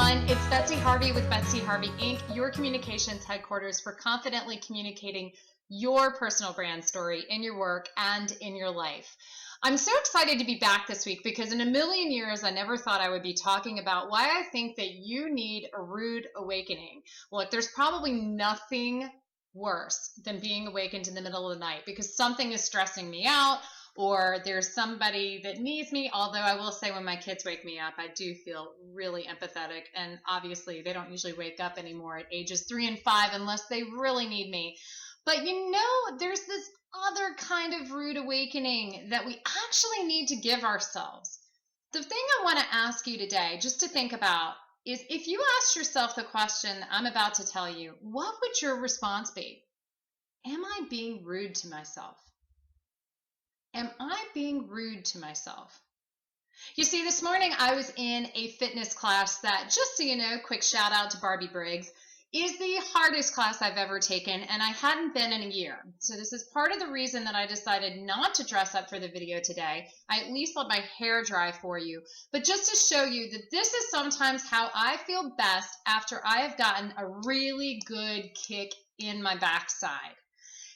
everyone. It's Betsy Harvey with Betsy Harvey Inc., your communications headquarters for confidently communicating your personal brand story in your work and in your life. I'm so excited to be back this week because in a million years, I never thought I would be talking about why I think that you need a rude awakening. Look, there's probably nothing worse than being awakened in the middle of the night because something is stressing me out, or there's somebody that needs me. Although I will say when my kids wake me up, I do feel really empathetic. And obviously they don't usually wake up anymore at ages 3 and 5 unless they really need me. But there's this other kind of rude awakening that we actually need to give ourselves. The thing I want to ask you today, just to think about, is if you asked yourself the question I'm about to tell you, what would your response be? Am I being rude to myself? Am I being rude to myself? You see, this morning I was in a fitness class that, just so you know, quick shout out to Barbie Briggs, is the hardest class I've ever taken, and I hadn't been in a year. So this is part of the reason that I decided not to dress up for the video today. I at least let my hair dry for you, but just to show you that this is sometimes how I feel best after I have gotten a really good kick in my backside.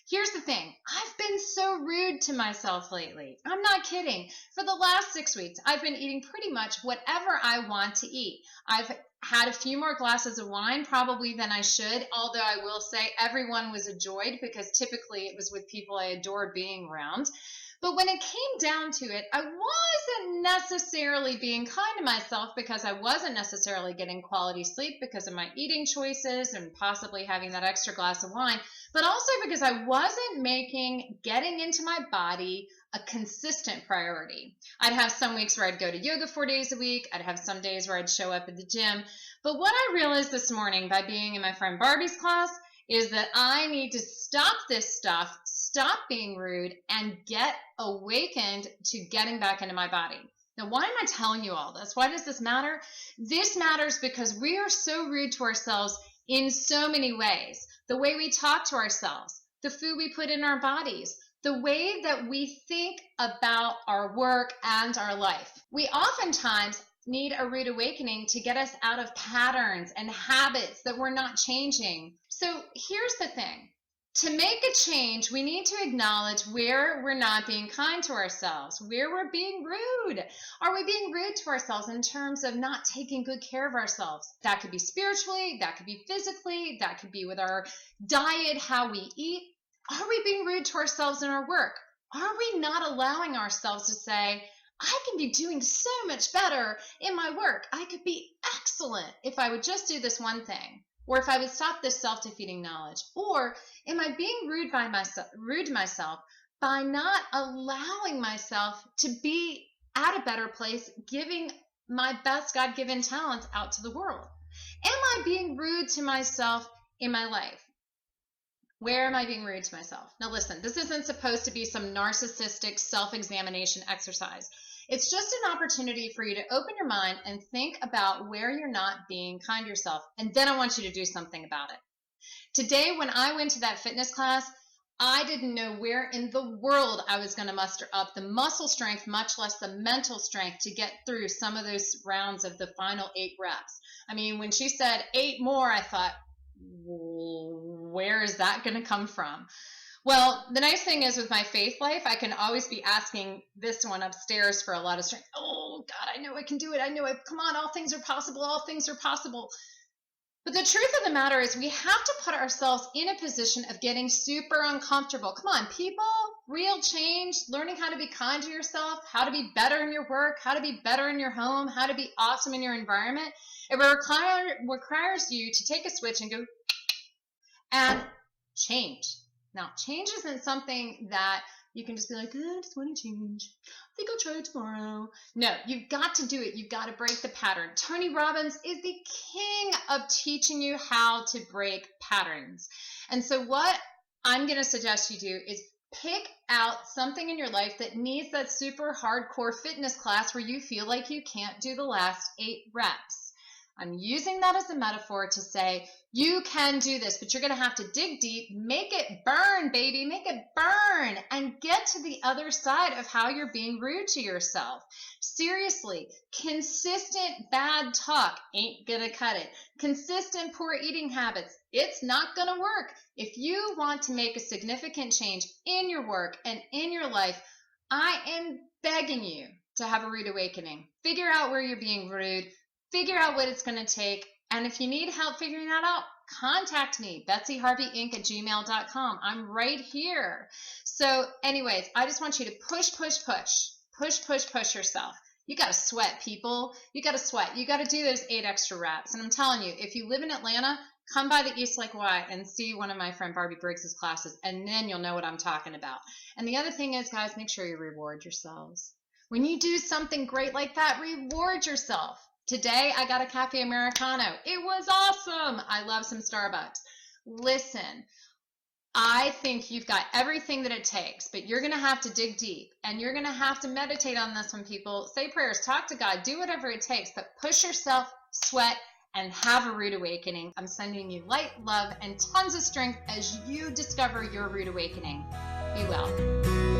Here's the thing. I've been so rude to myself lately. I'm not kidding. For the last 6 weeks, I've been eating pretty much whatever I want to eat. I've had a few more glasses of wine probably than I should, although I will say everyone was a joy because typically it was with people I adored being around. But when it came down to it, I wasn't necessarily being kind to myself because I wasn't necessarily getting quality sleep because of my eating choices and possibly having that extra glass of wine, but also because I wasn't making getting into my body a consistent priority. I'd have some weeks where I'd go to yoga 4 days a week. I'd have some days where I'd show up at the gym. But what I realized this morning by being in my friend Barbie's class is that I need to stop this stuff, stop being rude, and get awakened to getting back into my body. Now, why am I telling you all this? Why does this matter? This matters because we are so rude to ourselves in so many ways. The way we talk to ourselves, the food we put in our bodies, the way that we think about our work and our life. We oftentimes need a rude awakening to get us out of patterns and habits that we're not changing. So here's the thing. To make a change, we need to acknowledge where we're not being kind to ourselves, where we're being rude. Are we being rude to ourselves in terms of not taking good care of ourselves? That could be spiritually, that could be physically, that could be with our diet, how we eat. Are we being rude to ourselves in our work? Are we not allowing ourselves to say, I can be doing so much better in my work. I could be excellent if I would just do this one thing, or if I would stop this self-defeating knowledge. Or am I being rude to myself by not allowing myself to be at a better place, giving my best God-given talents out to the world? Am I being rude to myself in my life? Where am I being rude to myself? Now listen, this isn't supposed to be some narcissistic self-examination exercise. It's just an opportunity for you to open your mind and think about where you're not being kind to yourself. And then I want you to do something about it. Today, when I went to that fitness class, I didn't know where in the world I was going to muster up the muscle strength, much less the mental strength to get through some of those rounds of the final 8 reps. I mean, when she said 8 more, I thought, where is that going to come from? Well, the nice thing is with my faith life, I can always be asking this one upstairs for a lot of strength. Oh, God, I know I can do it. I know it. Come on, all things are possible. All things are possible. But the truth of the matter is we have to put ourselves in a position of getting super uncomfortable. Come on, people, real change, learning how to be kind to yourself, how to be better in your work, how to be better in your home, how to be awesome in your environment. It requires you to take a switch and go and change. Now, change isn't something that you can just be like, I just want to change. I think I'll try it tomorrow. No, you've got to do it. You've got to break the pattern. Tony Robbins is the king of teaching you how to break patterns. And so what I'm going to suggest you do is pick out something in your life that needs that super hardcore fitness class where you feel like you can't do the last 8 reps. I'm using that as a metaphor to say, you can do this, but you're going to have to dig deep, make it burn, baby, make it burn, and get to the other side of how you're being rude to yourself. Seriously, consistent bad talk ain't going to cut it. Consistent poor eating habits, it's not going to work. If you want to make a significant change in your work and in your life, I am begging you to have a rude awakening. Figure out where you're being rude. Figure out what it's going to take. And if you need help figuring that out, contact me, BetsyHarveyInc@gmail.com. I'm right here. So anyways, I just want you to push yourself. You got to sweat, people. You got to sweat. You got to do those 8 extra reps. And I'm telling you, if you live in Atlanta, come by the East Lake Y and see one of my friend Barbie Briggs's classes, and then you'll know what I'm talking about. And the other thing is, guys, make sure you reward yourselves. When you do something great like that, reward yourself. Today, I got a cafe Americano. It was awesome. I love some Starbucks. Listen, I think you've got everything that it takes, but you're going to have to dig deep, and you're going to have to meditate on this one, people. Say prayers, talk to God, do whatever it takes, but push yourself, sweat, and have a rude awakening. I'm sending you light, love, and tons of strength as you discover your rude awakening. Be well.